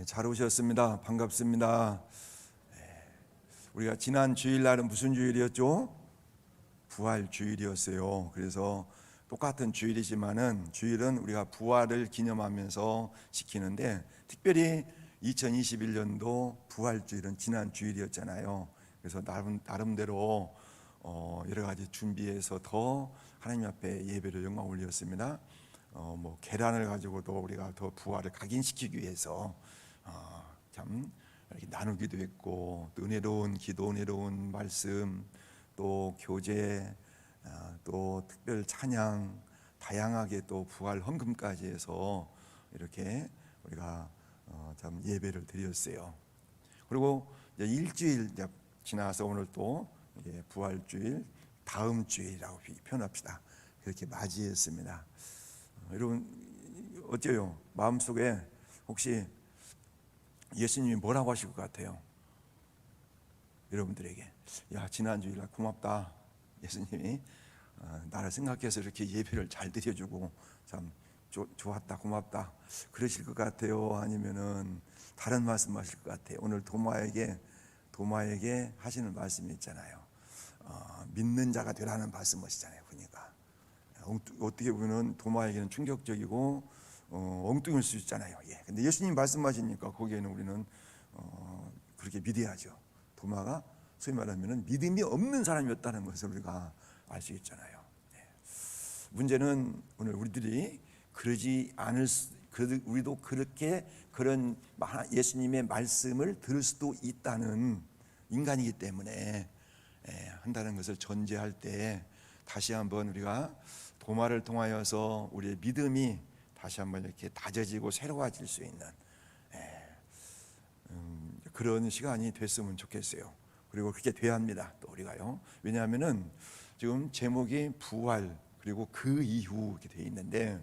잘 오셨습니다. 반갑습니다. 우리가 지난 주일날은 무슨 주일이었죠? 부활주일이었어요. 그래서 똑같은 주일이지만은 주일은 우리가 부활을 기념하면서 지키는데, 특별히 2021년도 부활주일은 지난 주일이었잖아요. 그래서 나름대로 여러 가지 준비해서 더 하나님 앞에 예배를 영광 올렸습니다. 계란을 가지고도 우리가 더 부활을 각인시키기 위해서 참 이렇게 나누기도 했고, 또 은혜로운 기도, 은혜로운 말씀, 또 교제, 또 특별 찬양, 다양하게 또 부활 헌금까지 해서 이렇게 우리가 참 예배를 드렸어요. 그리고 이제 일주일 지나서 오늘 또 부활주일, 다음 주일이라고 표현합시다. 그렇게 맞이했습니다. 여러분 어때요? 마음속에 혹시 예수님이 뭐라고 하실 것 같아요? 여러분들에게, 야, 지난 주일날 고맙다. 예수님이 나를 생각해서 이렇게 예배를 잘 드려주고 참 좋았다, 고맙다, 그러실 것 같아요? 아니면은 다른 말씀 하실 것 같아요? 오늘 도마에게 하시는 말씀이 있잖아요. 믿는 자가 되라는 말씀이시잖아요. 그러니까 어떻게 보면 도마에게는 충격적이고 엉뚱할 수 있잖아요. 근데 예수님 말씀하시니까 거기에는 우리는 그렇게 믿어야죠. 도마가 소위 말하면 믿음이 없는 사람이었다는 것을 우리가 알 수 있잖아요. 문제는 오늘 우리들이 그러지 않을 우리도 그렇게 그런 예수님의 말씀을 들을 수도 있다는 인간이기 때문에 한다는 것을 전제할 때, 다시 한번 우리가 도마를 통하여서 우리의 믿음이 다시 한번 이렇게 다져지고 새로워질 수 있는 그런 시간이 됐으면 좋겠어요. 그리고 그렇게 돼야 합니다. 또 우리가요. 왜냐하면은 지금 제목이 부활, 그리고 그 이후 이렇게 돼 있는데,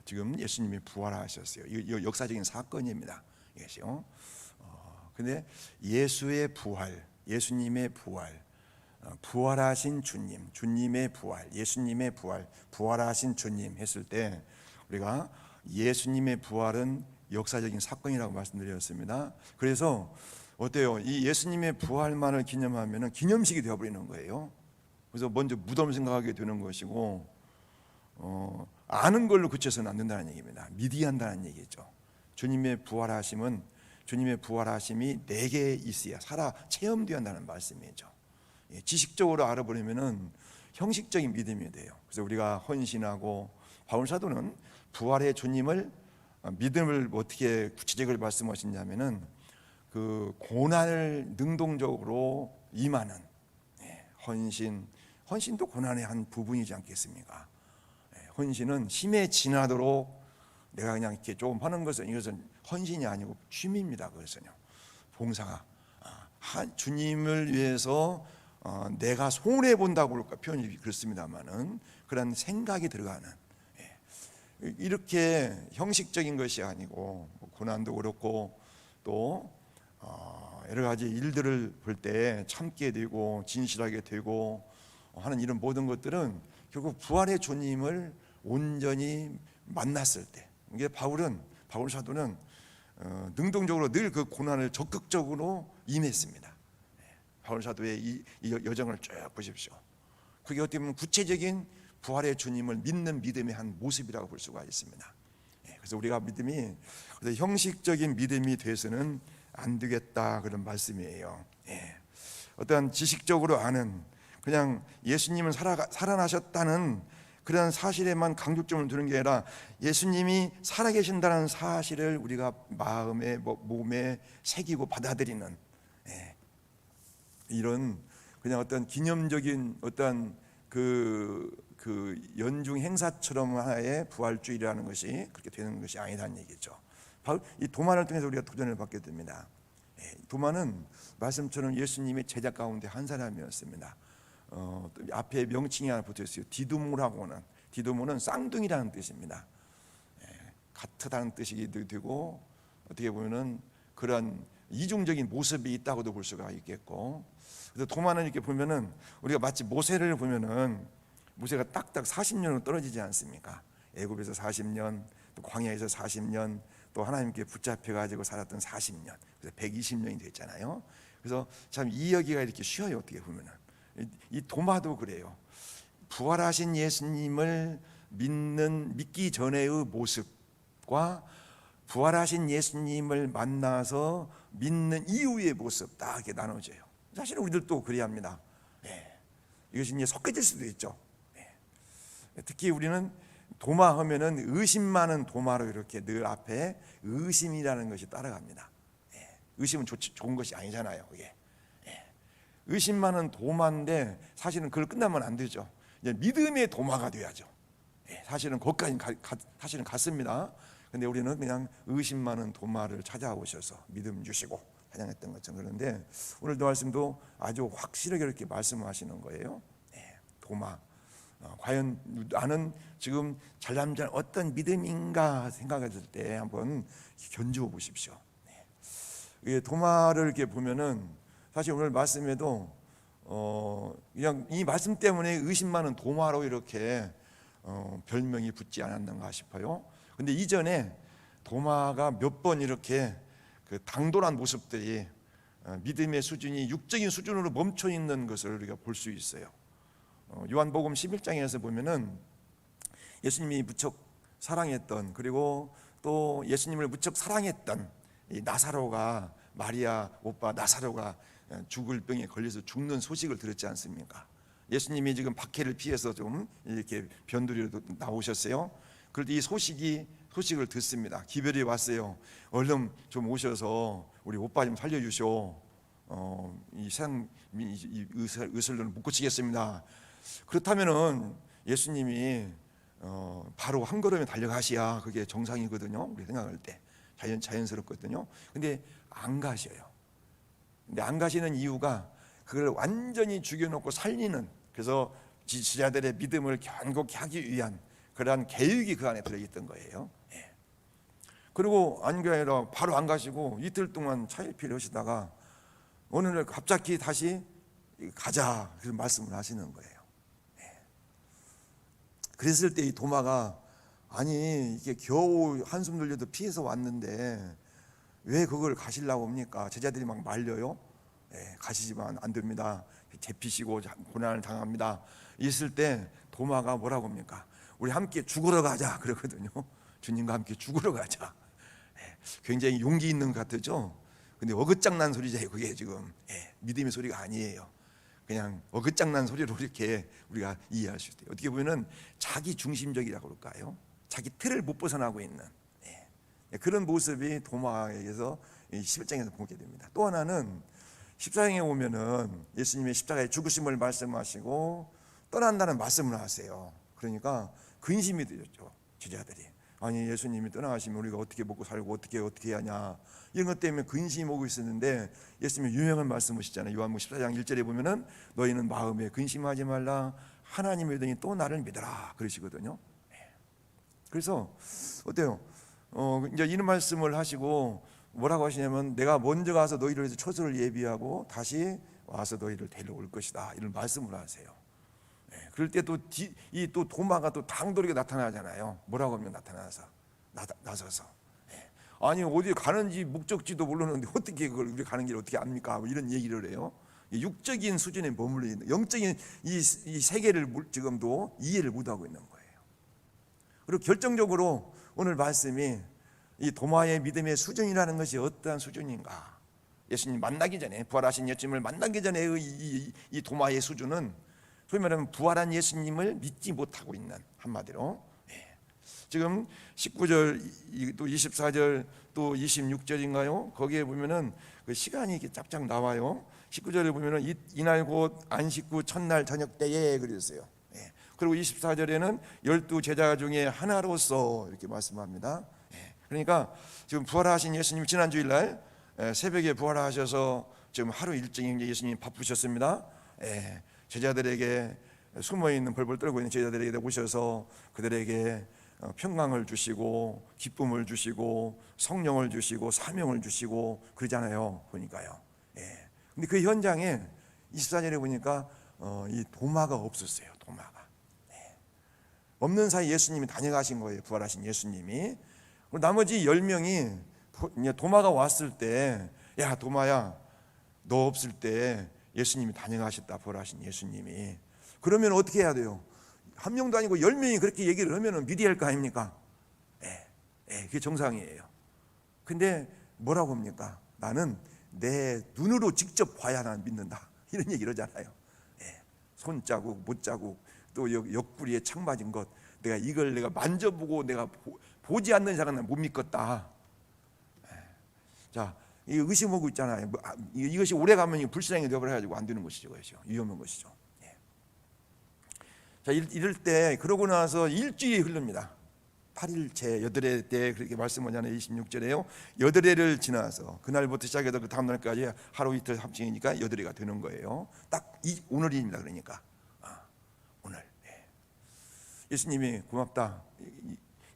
지금 예수님이 부활하셨어요. 이 역사적인 사건입니다. 이것이요. 근데 예수의 부활, 예수님의 부활, 부활하신 주님, 주님의 부활, 예수님의 부활, 부활하신 주님 했을 때, 우리가 예수님의 부활은 역사적인 사건이라고 말씀드렸습니다. 그래서 어때요? 이 예수님의 부활만을 기념하면 기념식이 되어버리는 거예요. 그래서 먼저 무덤 생각하게 되는 것이고, 아는 걸로 그쳐서는 안 된다는 얘기입니다. 믿어야 한다는 얘기죠. 주님의 부활하심은, 주님의 부활하심이 내게 있어야 살아 체험되어야 한다는 말씀이죠. 지식적으로 알아버리면은 형식적인 믿음이 돼요. 그래서 우리가 헌신하고, 바울 사도는 부활의 주님을 믿음을 어떻게 구체적으로 말씀하시냐면은 그 고난을 능동적으로 임하는 헌신도 고난의 한 부분이지 않겠습니까? 헌신은 힘에 지나도록 내가 그냥 이렇게 조금 하는 것은, 이것은 헌신이 아니고 취미입니다. 그것은요, 봉사가 주님을 위해서 내가 손해 본다고 그럴까, 표현이 그렇습니다만은 그런 생각이 들어가는, 이렇게 형식적인 것이 아니고, 고난도 그렇고 또 여러 가지 일들을 볼 때 참게 되고 진실하게 되고 하는 이런 모든 것들은 결국 부활의 주님을 온전히 만났을 때, 이게 바울 사도는 능동적으로 늘 그 고난을 적극적으로 임했습니다. 바울 사도의 이 여정을 쭉 보십시오. 그게 어떻게 보면 구체적인 부활의 주님을 믿는 믿음의 한 모습이라고 볼 수가 있습니다. 그래서 우리가 믿음이 형식적인 믿음이 돼서는 안 되겠다, 그런 말씀이에요. 어떤 지식적으로 아는, 그냥 예수님은 살아나셨다는 그런 사실에만 강조점을 두는 게 아니라, 예수님이 살아계신다는 사실을 우리가 마음에, 몸에 새기고 받아들이는, 이런 그냥 어떤 기념적인 어떤 그 연중 행사처럼 하나의 부활주일이라는 것이 그렇게 되는 것이 아니라는 얘기죠. 바로 이 도마를 통해서 우리가 도전을 받게 됩니다. 도마는 말씀처럼 예수님의 제자 가운데 한 사람이었습니다. 앞에 명칭이 하나 붙어 있어요. 디두모라고는, 디두모는 쌍둥이라는 뜻입니다. 같다는 뜻이기도 되고, 어떻게 보면은 그런 이중적인 모습이 있다고도 볼 수가 있겠고, 그래서 도마는 이렇게 보면은 우리가 마치 모세를 보면은, 모세가 딱딱 40년으로 떨어지지 않습니까? 애굽에서 40년, 또 광야에서 40년, 또 하나님께 붙잡혀 가지고 살았던 40년, 그래서 120년이 됐잖아요. 그래서 참 이해하기가 이렇게 쉬워요. 어떻게 보면은 이 도마도 그래요. 부활하신 예수님을 믿기 전의 모습과 부활하신 예수님을 만나서 믿는 이후의 모습 딱 이렇게 나눠져요. 사실은 우리들도 그래야 합니다. 이것이 이제 섞여질 수도 있죠. 특히 우리는 도마 하면은 의심 많은 도마로 이렇게 늘 앞에 의심이라는 것이 따라갑니다. 의심은 좋은 것이 아니잖아요. 그게 의심 많은 도마인데 사실은 그걸 끝나면 안 되죠. 이제 믿음의 도마가 돼야죠. 사실은 거기까지 사실은 갔습니다. 근데 우리는 그냥 의심 많은 도마를 찾아오셔서 믿음 주시고 찬양했던 것처럼. 그런데 오늘도 말씀도 아주 확실하게 이렇게 말씀하시는 거예요. 도마, 과연 나는 지금 잘남잘 어떤 믿음인가 생각했을 때 한번 견주어 보십시오. 도마를 이렇게 보면은 사실 오늘 말씀에도 그냥 이 말씀 때문에 의심 많은 도마로 이렇게 별명이 붙지 않았는가 싶어요. 근데 이전에 도마가 몇 번 이렇게 그 당돌한 모습들이 믿음의 수준이 육적인 수준으로 멈춰 있는 것을 우리가 볼 수 있어요. 요한복음 11장에서 보면은 예수님이 무척 사랑했던, 그리고 또 예수님을 무척 사랑했던 이 나사로가, 마리아 오빠 나사로가 죽을 병에 걸려서 죽는 소식을 들었지 않습니까? 예수님이 지금 박해를 피해서 좀 이렇게 변두리로 나오셨어요. 그럴 때 이 소식을 듣습니다. 기별이 왔어요. 얼른 좀 오셔서 우리 오빠 좀 살려주시오. 이 세상 의술로는 못 고치겠습니다. 그렇다면은 예수님이 바로 한 걸음에 달려가셔야 그게 정상이거든요. 우리 생각할 때 자연스럽거든요. 근데 안 가셔요. 근데 안 가시는 이유가 그걸 완전히 죽여놓고 살리는, 그래서 지지자들의 믿음을 견고히 하기 위한 그러한 계획이 그 안에 들어있던 거예요. 그리고 안 가요. 바로 안 가시고 이틀 동안 차일피일 하시다가 어느 날 갑자기 다시 가자 그런 말씀을 하시는 거예요. 그랬을 때 이 도마가 아니 이게 겨우 한숨 돌려도 피해서 왔는데 왜 그걸 가시려고 합니까? 제자들이 막 말려요. 가시지만 안 됩니다. 잡히시고 고난을 당합니다. 있을 때 도마가 뭐라고 합니까? 우리 함께 죽으러 가자 그러거든요. 주님과 함께 죽으러 가자. 굉장히 용기 있는 것 같죠. 근데 어긋장난 소리죠. 그게 지금 믿음의 소리가 아니에요. 그냥 어긋장난 소리로 이렇게 우리가 이해할 수 있어요. 어떻게 보면 자기 중심적이라고 그럴까요? 자기 틀을 못 벗어나고 있는 그런 모습이 도마에게서 11장에서 보게 됩니다. 또 하나는 14장에 오면은 예수님의 십자가의 죽으심을 말씀하시고 떠난다는 말씀을 하세요. 그러니까 근심이 들었죠. 제자들이. 아니 예수님이 떠나가시면 우리가 어떻게 먹고 살고 어떻게 해야 하냐, 이런 것 때문에 근심이 오고 있었는데 예수님이 유명한 말씀 하시잖아요. 요한복음 14장 1절에 보면은 너희는 마음에 근심하지 말라, 하나님을 믿으니 또 나를 믿어라 그러시거든요. 그래서 어때요? 이제 이런 말씀을 하시고 뭐라고 하시냐면 내가 먼저 가서 너희를 위해서 처소를 예비하고 다시 와서 너희를 데려올 것이다, 이런 말씀을 하세요. 그럴 때 또 이 또 도마가 또 당돌하게 나타나잖아요. 뭐라고 하면 나서서 아니 어디 가는지 목적지도 모르는데 어떻게 그걸 우리 가는 길 어떻게 압니까? 뭐 이런 얘기를 해요. 육적인 수준에 머물러 있는, 영적인 이 세계를 지금도 이해를 못하고 있는 거예요. 그리고 결정적으로 오늘 말씀이 이 도마의 믿음의 수준이라는 것이 어떠한 수준인가, 예수님 만나기 전에, 부활하신 예수님을 만나기 전에 이 도마의 수준은 소위 말하면 부활한 예수님을 믿지 못하고 있는, 한마디로 지금 19절 또 24절 또 26절인가요? 거기에 보면은 그 시간이 이렇게 쫙쫙 나와요. 19절에 보면은 이날 곧 안식 후 첫날 저녁 때에 그랬어요. 그리고 24절에는 12 제자 중에 하나로서 이렇게 말씀합니다. 그러니까 지금 부활하신 예수님 지난 주일날 새벽에 부활하셔서 지금 하루 일정이 예수님 바쁘셨습니다. 제자들에게 숨어있는 벌벌 떨고 있는 제자들에게 오셔서 그들에게 평강을 주시고 기쁨을 주시고 성령을 주시고 사명을 주시고 그러잖아요. 보니까요. 근데 그 현장에 24절에 보니까 이 도마가 없었어요. 도마가 없는 사이 예수님이 다녀가신 거예요. 부활하신 예수님이. 나머지 10명이 도마가 왔을 때, 야 도마야, 너 없을 때 예수님이 다녀가셨다, 부활하신 예수님이. 그러면 어떻게 해야 돼요? 한 명도 아니고 10명이 그렇게 얘기를 하면 믿어야 할 거 아닙니까? 그게 정상이에요. 근데 뭐라고 합니까? 나는 내 눈으로 직접 봐야 난 믿는다, 이런 얘기를 하잖아요. 손자국, 못자국, 또 옆구리에 창 맞은 것, 이걸 내가 만져보고 내가 보지 않는 자는 못 믿겠다. 자, 이 의심하고 있잖아요. 이것이 오래 가면 불신앙이 되어버려가지고 안 되는 것이죠. 그것이죠. 위험한 것이죠. 자, 이럴 때 그러고 나서 일주일이 흐릅니다. 8일째 여덟해 때 그렇게 말씀하잖아요. 26절에요. 여덟해를 지나서 그날부터 시작해서 그 다음 날까지 하루 이틀 합치니까 여덟해가 되는 거예요. 딱 오늘입니다. 그러니까 오늘. 예수님이 고맙다,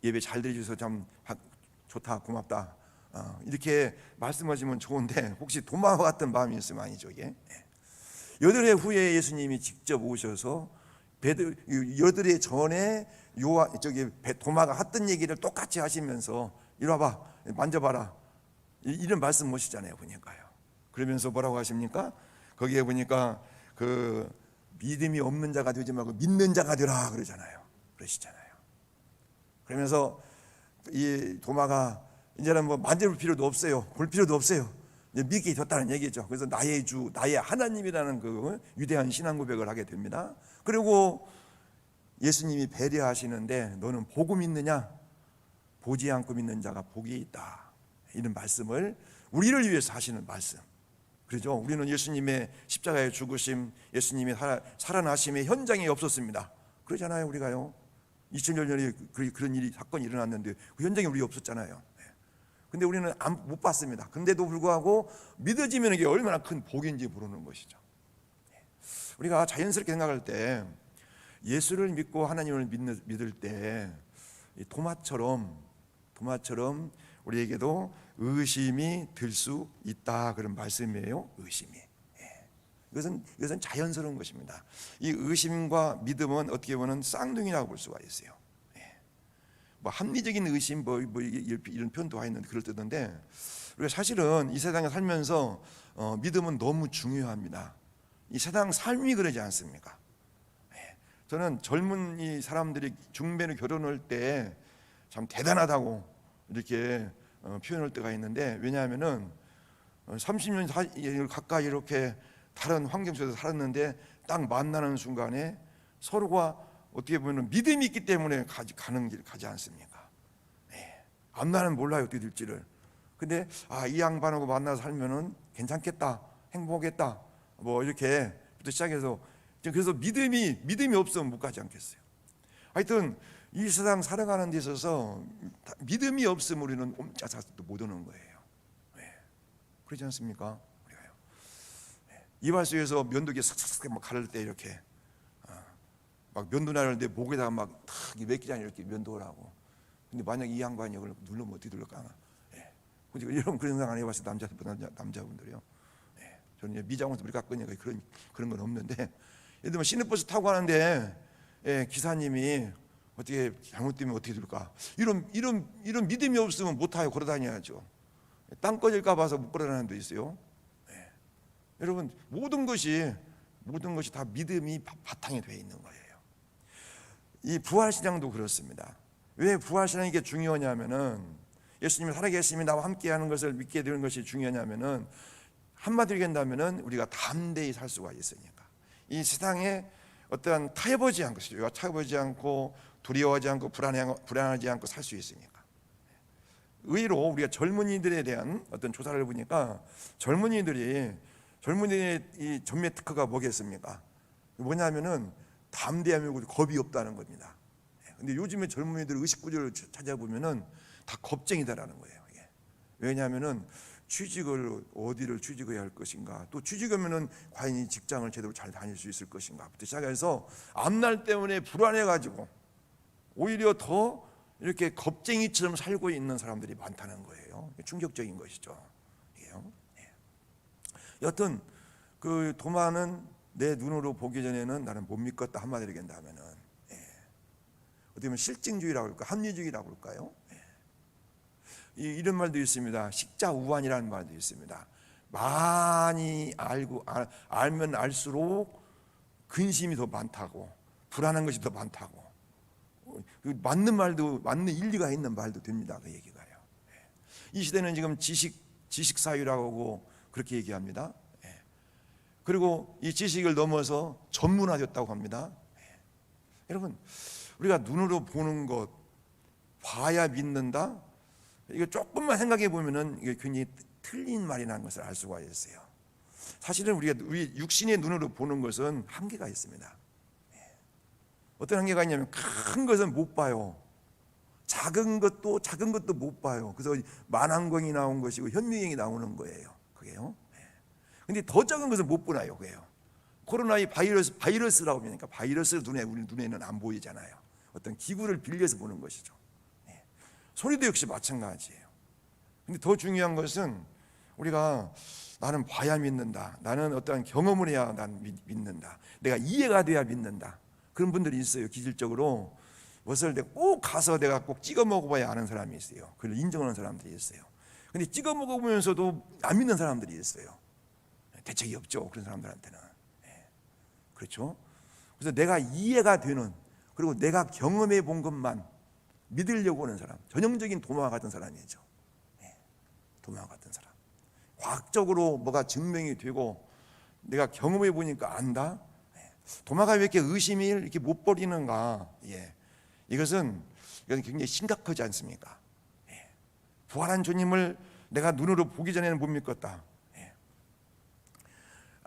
예배 잘 드려주셔서 참 좋다, 고맙다, 이렇게 말씀하시면 좋은데, 혹시 도마와 같은 마음이 있으면 아니죠. 이게 여덟해 후에 예수님이 직접 오셔서 여덟해 전에 도마가 했던 얘기를 똑같이 하시면서 이리 와봐, 만져봐라, 이런 말씀 하시잖아요. 보니까요. 그러면서 뭐라고 하십니까? 거기에 보니까 그 믿음이 없는 자가 되지 말고 믿는 자가 되라 그러잖아요. 그러시잖아요. 그러면서 이 도마가 이제는 뭐 만져볼 필요도 없어요, 볼 필요도 없어요, 이제 믿게 됐다는 얘기죠. 그래서 나의 주, 나의 하나님이라는 그 위대한 신앙 고백을 하게 됩니다. 그리고 예수님이 배려하시는데, 너는 보고 믿느냐? 보지 않고 믿는 자가 복이 있다, 이런 말씀을 우리를 위해서 하시는 말씀. 그렇죠? 우리는 예수님의 십자가의 죽으심, 예수님의 살아나심의 현장에 없었습니다. 그러잖아요. 우리가요, 2000년 전에 그런 일이, 사건이 일어났는데 그 현장에 우리 없었잖아요. 근데 우리는 못 봤습니다. 근데도 불구하고 믿어지면 이게 얼마나 큰 복인지 모르는 것이죠. 우리가 자연스럽게 생각할 때, 예수를 믿고 하나님을 믿을 때 도마처럼 우리에게도 의심이 들 수 있다, 그런 말씀이에요. 의심이. 이것은 자연스러운 것입니다. 이 의심과 믿음은 어떻게 보면 쌍둥이라고 볼 수가 있어요. 뭐 합리적인 의심, 이런 표현도 있는데 그럴 때던데, 우리가 사실은 이 세상에 살면서 믿음은 너무 중요합니다. 이 세상 삶이 그러지 않습니까? 저는 젊은 이 사람들이 중매로 결혼할 때 참 대단하다고 이렇게 표현할 때가 있는데, 왜냐하면은 30년 가까이 이렇게 다른 환경 속에서 살았는데 딱 만나는 순간에 서로가 어떻게 보면 믿음이 있기 때문에 가는 길 가지 않습니까? 앞날은 몰라요, 어떻게 될지를. 근데 이 양반하고 만나서 살면은 괜찮겠다, 행복하겠다, 뭐 이렇게부터 시작해서, 그래서 믿음이 없으면 못 가지 않겠어요. 하여튼 이 세상 살아가는 데 있어서 믿음이 없으면 우리는 옴짝짝도 못 오는 거예요. 그렇지 않습니까? 우리가요. 이발소에서 면도기 싹싹싹 막 가를 때 이렇게 막 면도 나르는데 목에다가 막탁 맥기잖아요, 이렇게 면도하라고. 근데 만약 이 양반이 이걸 누르면 어떻게 눌러까? 이런 그런 생각 안 해봤어요, 남자분들이요. 저는 미장원에서 우리 깎으니까 그런 건 없는데, 예를 들면 시내버스 타고 가는데 기사님이 어떻게 잘못되면 어떻게 될까? 이런 믿음이 없으면 못 타요. 걸어다녀야죠. 땅 꺼질까 봐서 못 걸어다니는 데 있어요. 여러분, 모든 것이 다 믿음이 바탕에 되어 있는 거예요. 이 부활신앙도 그렇습니다. 왜 부활신앙이 이게 중요하냐면은, 예수님이 살아계심이 나와 함께하는 것을 믿게 되는 것이 중요하냐면은, 한마디로 얘기한다면은 우리가 담대히 살 수가 있으니까. 이 세상에 어떠한 타협하지 않고 두려워하지 않고 불안하지 않고 살 수 있으니까. 의외로 우리가 젊은이들에 대한 어떤 조사를 보니까, 젊은이의 이 전매 특허가 뭐겠습니까? 뭐냐면은 담대함이고 겁이 없다는 겁니다. 근데 요즘에 젊은이들 의식구조를 찾아보면은 다 겁쟁이다라는 거예요. 왜냐하면은 어디를 취직해야 할 것인가, 또 취직하면은 과연 이 직장을 제대로 잘 다닐 수 있을 것인가부터 시작해서 앞날 때문에 불안해가지고 오히려 더 이렇게 겁쟁이처럼 살고 있는 사람들이 많다는 거예요. 충격적인 것이죠. 여튼 그 도마는 내 눈으로 보기 전에는 나는 못 믿겠다, 한마디로 얘기한다면은 어떻게 보면 실증주의라고 할까, 합리주의라고 할까요? 이런 말도 있습니다. 식자우환이라는 말도 있습니다. 많이 알면 알수록 근심이 더 많다고, 불안한 것이 더 많다고. 맞는 말도, 맞는 일리가 있는 말도 됩니다. 그 얘기가요. 이 시대는 지금 지식 사회라고 그렇게 얘기합니다. 그리고 이 지식을 넘어서 전문화됐다고 합니다. 여러분, 우리가 눈으로 보는 것, 봐야 믿는다. 이거 조금만 생각해 보면은 이게 굉장히 틀린 말이라는 것을 알 수가 있어요. 사실은 우리 육신의 눈으로 보는 것은 한계가 있습니다. 어떤 한계가 있냐면 큰 것은 못 봐요. 작은 것도 못 봐요. 그래서 만안경이 나온 것이고 현미경이 나오는 거예요. 그게요. 근데 더 작은 것은 못 보나요, 그게요. 코로나의 바이러스라고 하니까 바이러스 우리 눈에는 안 보이잖아요. 어떤 기구를 빌려서 보는 것이죠. 소리도 역시 마찬가지예요. 근데 더 중요한 것은 우리가 나는 봐야 믿는다. 나는 어떠한 경험을 해야 난 믿는다. 내가 이해가 돼야 믿는다. 그런 분들이 있어요. 기질적으로 무엇을 내가 꼭 가서 내가 꼭 찍어 먹어봐야 아는 사람이 있어요. 그걸 인정하는 사람들이 있어요. 근데 찍어 먹어보면서도 안 믿는 사람들이 있어요. 대책이 없죠. 그런 사람들한테는. 그렇죠? 그래서 내가 이해가 되는, 그리고 내가 경험해 본 것만 믿으려고 하는 사람, 전형적인 도마 같은 사람이죠. 도마 같은 사람. 과학적으로 뭐가 증명이 되고 내가 경험해 보니까 안다. 도마가 왜 이렇게 의심이 이렇게 못 버리는가? 이건 굉장히 심각하지 않습니까? 부활한 주님을 내가 눈으로 보기 전에는 못 믿겠다.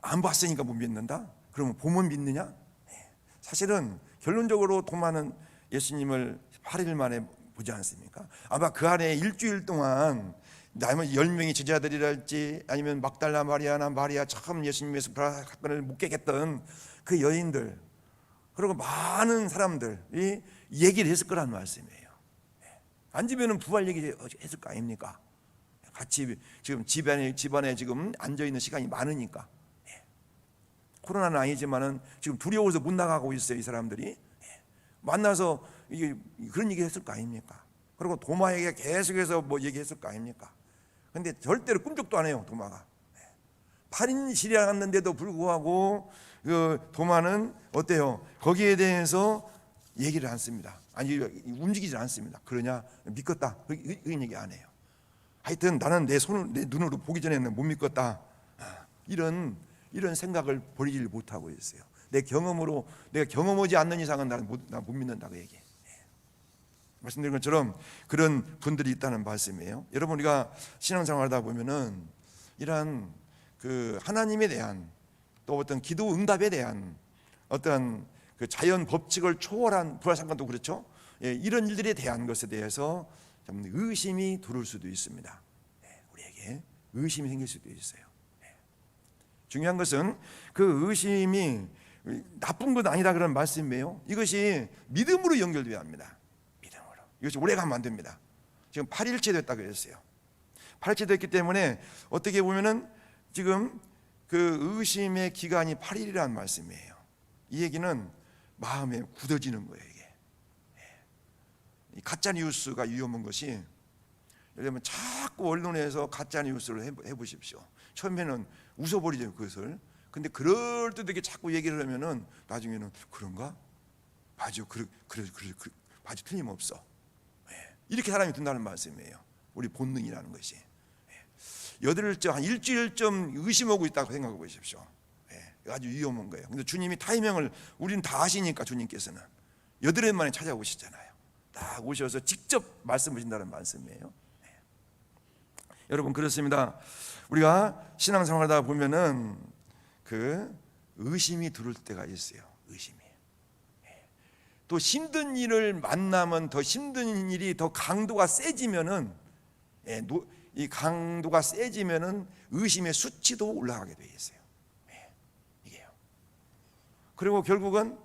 안 봤으니까 못 믿는다? 그러면 보면 믿느냐? 사실은 결론적으로 도마는 예수님을 8일 만에 보지 않습니까? 아마 그 안에 일주일 동안 10명의 제자들이랄지 아니면 막달라 마리아나 마리아 참 예수님의 사건을 목격했던 그 여인들, 그리고 많은 사람들이 얘기를 했을 거란 말씀이에요. 앉으면 부활 얘기 했을 거 아닙니까? 같이 지금 집안에 지금 앉아 있는 시간이 많으니까. 코로나는 아니지만은 지금 두려워서 못 나가고 있어요. 이 사람들이 만나서 이게 그런 얘기 했을 거 아닙니까? 그리고 도마에게 계속해서 뭐 얘기했을 거 아닙니까? 근데 절대로 꿈쩍도 안 해요. 도마가 8인 지나갔는데도 불구하고 그 도마는 어때요? 거기에 대해서 얘기를 안 씁니다. 아니 움직이질 않습니다. 그러냐? 믿겠다. 그런 얘기 안 해요. 하여튼 나는 내 눈으로 보기 전에는 못 믿겠다. 이런 생각을 버리질 못하고 있어요. 내 경험으로 내가 경험하지 않는 이상은 나는 못 믿는다고 얘기해. 말씀드린 것처럼 그런 분들이 있다는 말씀이에요. 여러분, 우리가 신앙생활하다 보면은 이러한 그 하나님에 대한 또 어떤 기도 응답에 대한 어떤 그 자연 법칙을 초월한 부활 사건도 그렇죠. 이런 일들에 대한 것에 대해서 좀 의심이 들을 수도 있습니다. 우리에게 의심이 생길 수도 있어요. 중요한 것은 그 의심이 나쁜 건 아니다 그런 말씀이에요. 이것이 믿음으로 연결되어야 합니다. 믿음으로. 이것이 오래가면 안 됩니다. 지금 8일째 됐다고 했어요. 8일째 됐기 때문에 어떻게 보면은 지금 그 의심의 기간이 8일이라는 말씀이에요. 이 얘기는 마음에 굳어지는 거예요. 이게 가짜 뉴스가 위험한 것이, 예를 들면 자꾸 언론에서 가짜 뉴스를 해보십시오. 처음에는 웃어버리죠 그것을. 근데 그럴듯하게 자꾸 얘기를 하면은 나중에는 그런가? 맞아, 그래, 맞아, 틀림없어. 이렇게 사람이 된다는 말씀이에요. 우리 본능이라는 것이. 여드름쯤 한 일주일쯤 의심하고 있다고 생각해 보십시오. 아주 위험한 거예요. 근데 주님이 타이밍을 우리는 다 아시니까 주님께서는 여드름 만에 찾아오시잖아요. 딱 오셔서 직접 말씀하신다는 말씀이에요. 여러분, 그렇습니다. 우리가 신앙생활하다 보면은 그 의심이 들을 때가 있어요. 의심이. 또 힘든 일을 만나면 더 힘든 일이 더 강도가 세지면은, 이 강도가 세지면은 의심의 수치도 올라가게 돼 있어요. 이게요. 그리고 결국은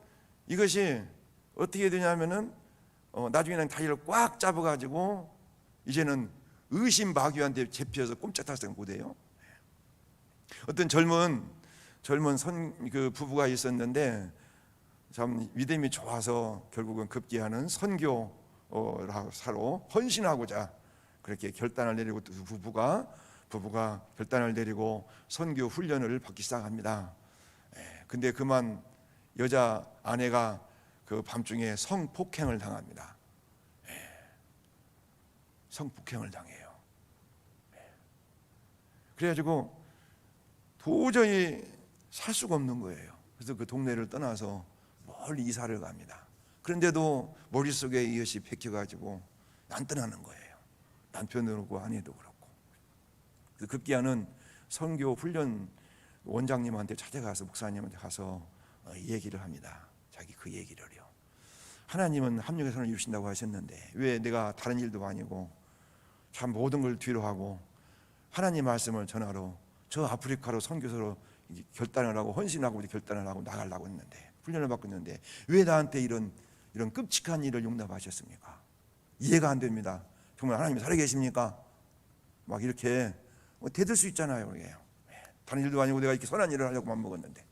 이것이 어떻게 되냐면은 나중에는 다리를 꽉 잡아가지고 이제는 의심 마귀한테 잡혀서 꼼짝달싹 못해요. 어떤 젊은 그 부부가 있었는데 참 믿음이 좋아서 결국은 급기야는 선교사로 헌신하고자 그렇게 결단을 내리고 부부가 결단을 내리고 선교 훈련을 받기 시작합니다. 근데 그만 여자 아내가 그 밤중에 성폭행을 당합니다. 성폭행을 당해요. 그래가지고 도저히 살 수가 없는 거예요. 그래서 그 동네를 떠나서 멀리 이사를 갑니다. 그런데도 머릿속에 이것이 박혀가지고 안 떠나는 거예요. 남편도 그렇고 아내도 그렇고. 그래서 급기야는 선교 훈련 원장님한테 찾아가서 목사님한테 가서 이 얘기를 합니다. 자기 그 얘기를요. 하나님은 합력의 선을 이루신다고 하셨는데 왜 내가 다른 일도 아니고 참 모든 걸 뒤로 하고 하나님 말씀을 전하러 저 아프리카로 선교사로 결단을 하고 헌신하고 결단을 하고 나가려고 했는데 훈련을 받고 있는데 왜 나한테 이런 끔찍한 일을 용납하셨습니까? 이해가 안 됩니다. 정말 하나님이 살아계십니까? 막 이렇게 대들 수 있잖아요. 다른 일도 아니고 내가 이렇게 선한 일을 하려고 맘먹었는데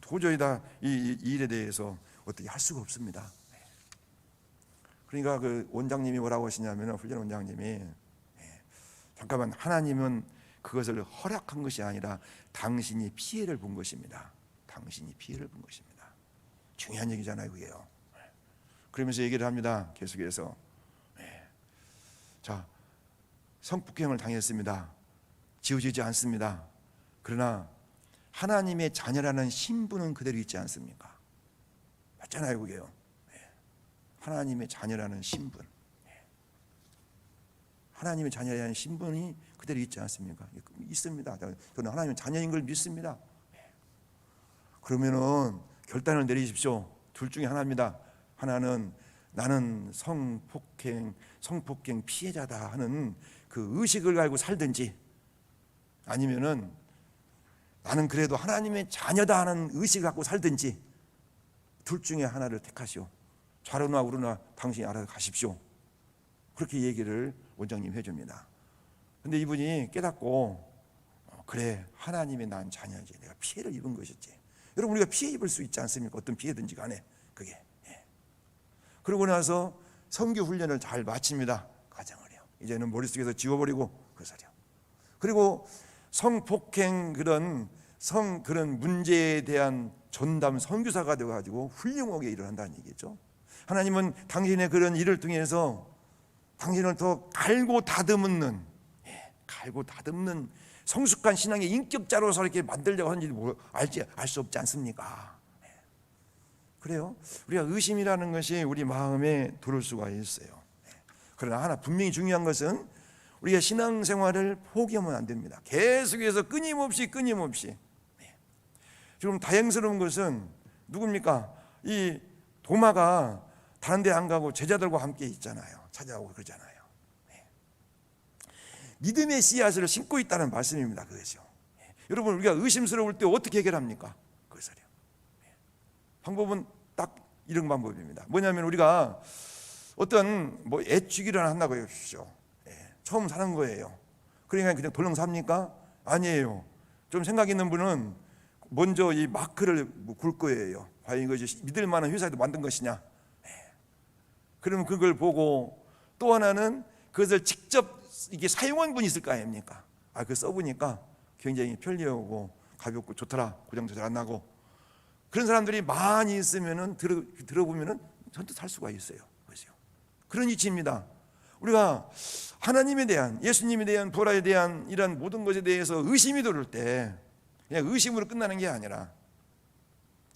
도저히 다 이 일에 대해서 어떻게 할 수가 없습니다. 그러니까 그 원장님이 뭐라고 하시냐면 훈련 원장님이 잠깐만, 하나님은 그것을 허락한 것이 아니라 당신이 피해를 본 것입니다. 당신이 피해를 본 것입니다. 중요한 얘기잖아요, 그게요. 그러면서 얘기를 합니다. 계속해서 자, 성폭행을 당했습니다. 지워지지 않습니다. 그러나 하나님의 자녀라는 신분은 그대로 있지 않습니까? 맞잖아요, 그게요. 하나님의 자녀라는 신분, 하나님의 자녀라는 신분이 그대로 있지 않습니까? 있습니다. 저는 하나님의 자녀인 걸 믿습니다. 그러면은 결단을 내리십시오. 둘 중에 하나입니다. 하나는 나는 성폭행 피해자다 하는 그 의식을 가지고 살든지, 아니면은 나는 그래도 하나님의 자녀다 하는 의식을 갖고 살든지, 둘 중에 하나를 택하시오. 좌로나 우로나 당신이 알아서 가십시오. 그렇게 얘기를 원장님 해줍니다. 근데 이분이 깨닫고 그래, 하나님이 난 자녀지, 내가 피해를 입은 것이지. 여러분, 우리가 피해 입을 수 있지 않습니까? 어떤 피해든지 간에 그게. 그러고 나서 선교 훈련을 잘 마칩니다. 가정을요. 이제는 머릿속에서 지워버리고 그 소리요. 그리고 성폭행 그런 문제에 대한 전담 선교사가 되어가지고 훌륭하게 일을 한다는 얘기죠. 하나님은 당신의 그런 일을 통해서 당신을 더 갈고 다듬는 성숙한 신앙의 인격자로서 이렇게 만들려고 하는지 알 수 없지 않습니까? 그래요. 우리가 의심이라는 것이 우리 마음에 들어올 수가 있어요. 그러나 하나 분명히 중요한 것은 우리가 신앙생활을 포기하면 안 됩니다. 계속해서 끊임없이 지금 다행스러운 것은 누굽니까? 이 도마가 다른 데 안 가고 제자들과 함께 있잖아요. 찾아오고 그러잖아요. 믿음의 씨앗을 심고 있다는 말씀입니다. 그것이요. 여러분, 우리가 의심스러울 때 어떻게 해결합니까? 그것을요. 방법은 딱 이런 방법입니다. 뭐냐면 우리가 어떤 애취기를 한다고 해보십시오. 처음 사는 거예요. 그러니까 그냥 덜렁 삽니까? 아니에요. 좀 생각 있는 분은 먼저 이 마크를 굴 거예요. 과연 이것이 믿을 만한 회사에도 만든 것이냐. 그러면 그걸 보고 또 하나는 그것을 직접 이게 사용한 분이 있을 거 아닙니까? 그거 써보니까 굉장히 편리하고 가볍고 좋더라. 고장도 잘 안 나고. 그런 사람들이 많이 있으면은 들어보면은 선뜻 할 수가 있어요. 그렇죠? 그런 이치입니다. 우리가 하나님에 대한, 예수님에 대한, 부활에 대한 이런 모든 것에 대해서 의심이 들을 때 그냥 의심으로 끝나는 게 아니라,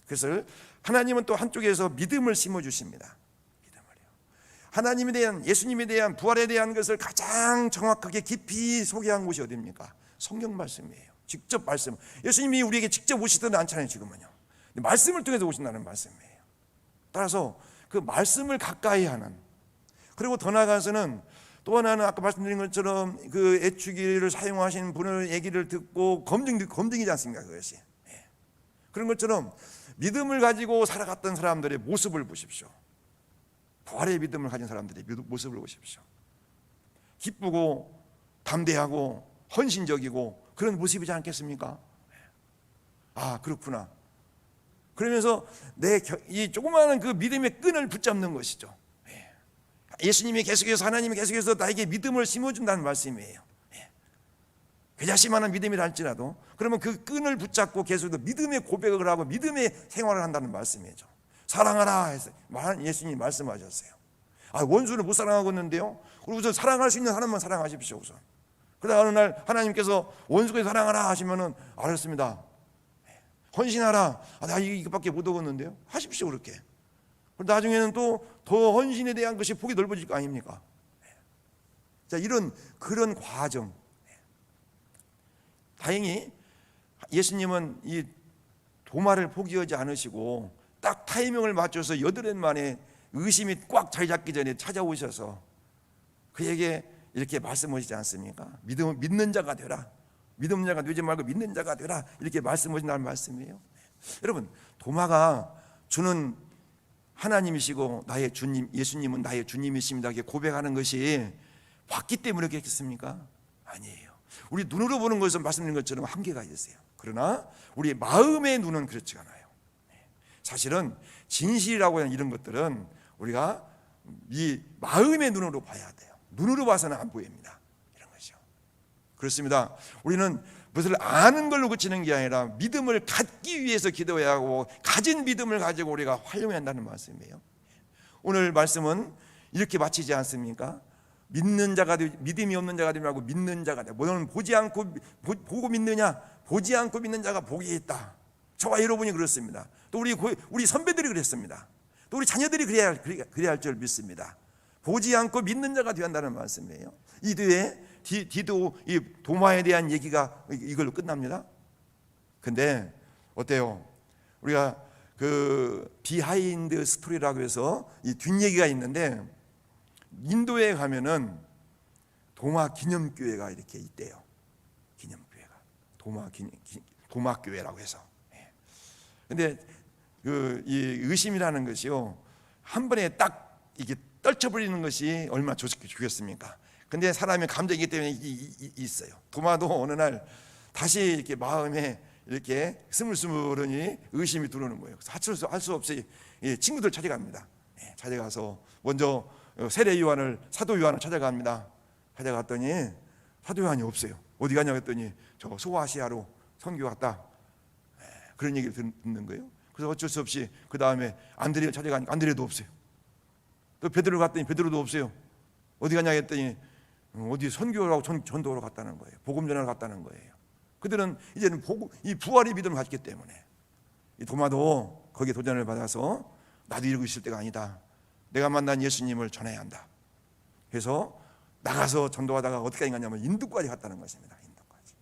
그래서 하나님은 또 한쪽에서 믿음을 심어 주십니다. 하나님에 대한, 예수님에 대한, 부활에 대한 것을 가장 정확하게 깊이 소개한 곳이 어디입니까? 성경 말씀이에요. 직접 말씀. 예수님이 우리에게 직접 오시지는 않잖아요, 지금은요. 말씀을 통해서 오신다는 말씀이에요. 따라서 그 말씀을 가까이 하는, 그리고 더 나아가서는 또 하나는 아까 말씀드린 것처럼 그 애축기를 사용하신 분의 얘기를 듣고 검증이지 않습니까? 그것이. 그런 것처럼 믿음을 가지고 살아갔던 사람들의 모습을 보십시오. 부활의 믿음을 가진 사람들의 모습을 보십시오. 기쁘고 담대하고 헌신적이고 그런 모습이지 않겠습니까? 그렇구나. 그러면서 이 조그마한 그 믿음의 끈을 붙잡는 것이죠. 예수님이 계속해서, 하나님이 계속해서 나에게 믿음을 심어준다는 말씀이에요. 그 자신만한 믿음이라 할지라도, 그러면 그 끈을 붙잡고 계속 믿음의 고백을 하고 믿음의 생활을 한다는 말씀이죠. 사랑하라 해서 예수님이 말씀하셨어요. 원수를 못 사랑하고 있는데요, 우선 사랑할 수 있는 하나님만 사랑하십시오. 우선. 그러다 어느 날 하나님께서 원수를 사랑하라 하시면은 알았습니다, 헌신하라. 나 이거밖에 못 얻었는데요, 하십시오. 그렇게. 나중에는 또 더 헌신에 대한 것이 폭이 넓어질 거 아닙니까? 자, 그런 과정. 다행히 예수님은 이 도마를 포기하지 않으시고 딱 타이밍을 맞춰서 8년 만에 의심이 꽉 자리 잡기 전에 찾아오셔서 그에게 이렇게 말씀하시지 않습니까? 믿는 자가 되라. 믿는 자가 되지 말고 믿는 자가 되라. 이렇게 말씀하신다는 말씀이에요. 여러분, 도마가 주는 하나님이시고 나의 주님, 예수님은 나의 주님이십니다, 이렇게 고백하는 것이 봤기 때문에 그렇겠습니까? 아니에요. 우리 눈으로 보는 것은 말씀드린 것처럼 한계가 있어요. 그러나 우리 마음의 눈은 그렇지 않아요. 사실은 진실이라고 하는 이런 것들은 우리가 이 마음의 눈으로 봐야 돼요. 눈으로 봐서는 안 보입니다. 이런 것이요. 그렇습니다. 우리는 무엇을 아는 걸로 그치는 게 아니라 믿음을 갖기 위해서 기도해야 하고, 가진 믿음을 가지고 우리가 활용해야 한다는 말씀이에요. 오늘 말씀은 이렇게 마치지 않습니까? 믿는 자가 되지, 믿음이 없는 자가 되지 말고 믿는 자가 돼. 너는 보지 않고 보고 믿느냐? 보지 않고 믿는 자가 복이 있다. 저와 여러분이 그렇습니다. 또 우리 선배들이 그랬습니다. 또 우리 자녀들이 그래야 할 줄 믿습니다. 보지 않고 믿는 자가 되어야 한다는 말씀이에요. 이 뒤에 디도 이 도마에 대한 얘기가 이걸로 끝납니다. 근데 어때요? 우리가 그 비하인드 스토리라고 해서 이 뒷얘기가 있는데, 인도에 가면은 도마 기념교회가 이렇게 있대요. 기념교회가 도마교회라고 해서. 근데 이 의심이라는 것이요, 한 번에 딱 이게 떨쳐버리는 것이 얼마나 좋겠습니까? 근데 사람의 감정이기 때문에 있어요. 도마도 어느 날 다시 이렇게 마음에 이렇게 스물스물하니 의심이 들어오는 거예요. 그래서 할 수 없이 친구들 찾아갑니다. 찾아가서 먼저 세례 요한을, 사도 요한을 찾아갑니다. 찾아갔더니 사도 요한이 없어요. 어디 갔냐 했더니 저 소아시아로 선교 갔다. 그런 얘기를 듣는 거예요. 그래서 어쩔 수 없이 그 다음에 안드레를 찾아가니까 안드레도 없어요. 또 베드로를 갔더니 베드로도 없어요. 어디 갔냐 했더니 어디 선교라고 전도하러 갔다는 거예요. 복음 전하러 갔다는 거예요. 그들은 이제는 이 부활의 믿음을 가졌기 때문에, 이 도마도 거기에 도전을 받아서 나도 이러고 있을 때가 아니다. 내가 만난 예수님을 전해야 한다. 그래서 나가서 전도하다가 어디까지 갔냐면 인도까지 갔다는 것입니다. 인도까지.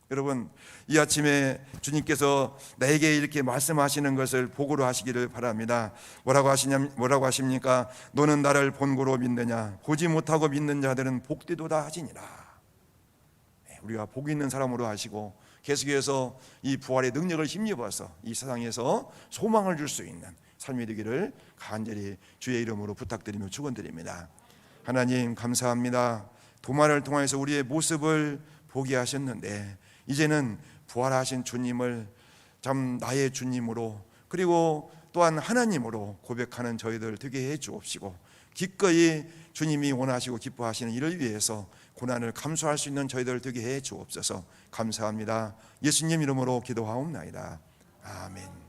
여러분, 이 아침에 주님께서 나에게 이렇게 말씀하시는 것을 보고로 하시기를 바랍니다. 뭐라고 하십니까? 너는 나를 본고로 믿느냐? 보지 못하고 믿는 자들은 복되도다 하시니라. 우리가 복 있는 사람으로 하시고 계속해서 이 부활의 능력을 힘입어서 이 세상에서 소망을 줄 수 있는 삶이 되기를 간절히 주의 이름으로 부탁드리며 축원드립니다. 하나님 감사합니다. 도마를 통해서 우리의 모습을 보게 하셨는데, 이제는 부활하신 주님을 참 나의 주님으로, 그리고 또한 하나님으로 고백하는 저희들 되게 해 주옵시고, 기꺼이 주님이 원하시고 기뻐하시는 일을 위해서 고난을 감수할 수 있는 저희들 되게 해 주옵소서. 감사합니다. 예수님 이름으로 기도하옵나이다. 아멘.